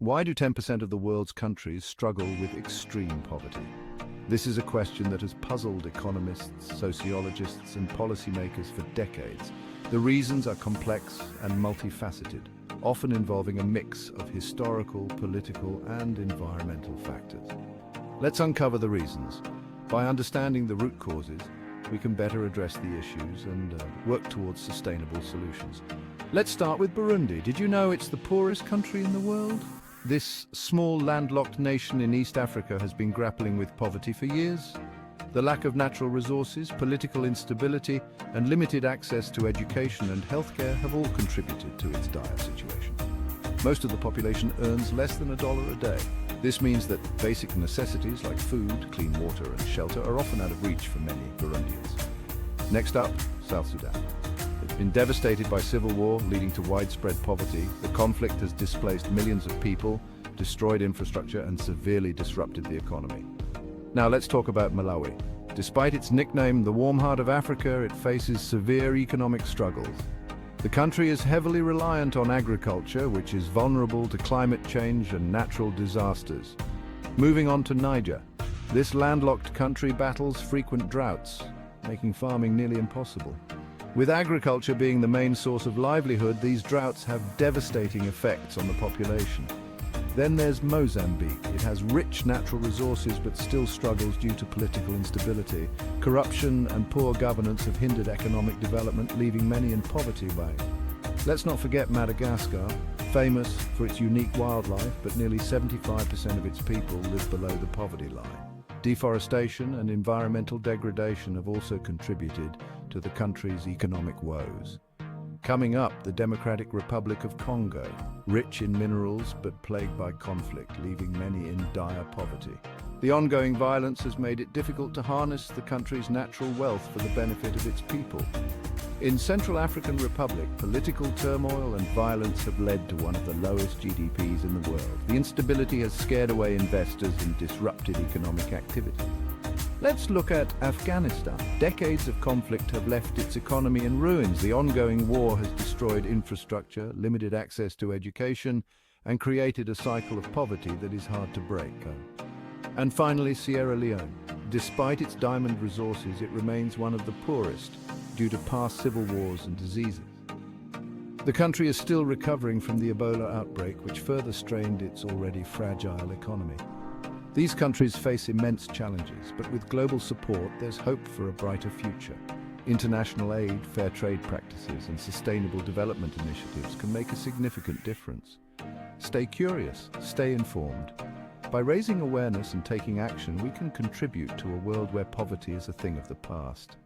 Why do 10% of the world's countries struggle with extreme poverty? This is a question that has puzzled economists, sociologists, and policymakers for decades. The reasons are complex and multifaceted, often involving a mix of historical, political, and environmental factors. Let's uncover the reasons. By understanding the root causes, we can better address the issues and work towards sustainable solutions. Let's start with Burundi. Did you know it's the poorest country in the world? This small landlocked nation in East Africa has been grappling with poverty for years. The lack of natural resources, political instability, and limited access to education and healthcare have all contributed to its dire situation. Most of the population earns less than $1 a day. This means that basic necessities like food, clean water, and shelter are often out of reach for many Burundians. Next up, South Sudan. It's been devastated by civil war, leading to widespread poverty. The conflict has displaced millions of people, destroyed infrastructure, and severely disrupted the economy. Now let's talk about Malawi. Despite its nickname, the warm heart of Africa, it faces severe economic struggles. The country is heavily reliant on agriculture, which is vulnerable to climate change and natural disasters. Moving on to Niger. This landlocked country battles frequent droughts, making farming nearly impossible. With agriculture being the main source of livelihood, these droughts have devastating effects on the population. Then there's Mozambique. It has rich natural resources but still struggles due to political instability. Corruption and poor governance have hindered economic development, leaving many in poverty. Let's not forget Madagascar, famous for its unique wildlife, but nearly 75% of its people live below the poverty line. Deforestation and environmental degradation have also contributed to the country's economic woes. Coming up, the Democratic Republic of Congo, rich in minerals but plagued by conflict, leaving many in dire poverty. The ongoing violence has made it difficult to harness the country's natural wealth for the benefit of its people. In Central African Republic, political turmoil and violence have led to one of the lowest GDPs in the world. The instability has scared away investors and disrupted economic activity. Let's look at Afghanistan. Decades of conflict have left its economy in ruins. The ongoing war has destroyed infrastructure, limited access to education, and created a cycle of poverty that is hard to break. And finally, Sierra Leone. Despite its diamond resources, it remains one of the poorest due to past civil wars and diseases. The country is still recovering from the Ebola outbreak, which further strained its already fragile economy. These countries face immense challenges, but with global support, there's hope for a brighter future. International aid, fair trade practices, and sustainable development initiatives can make a significant difference. Stay curious, stay informed. By raising awareness and taking action, we can contribute to a world where poverty is a thing of the past.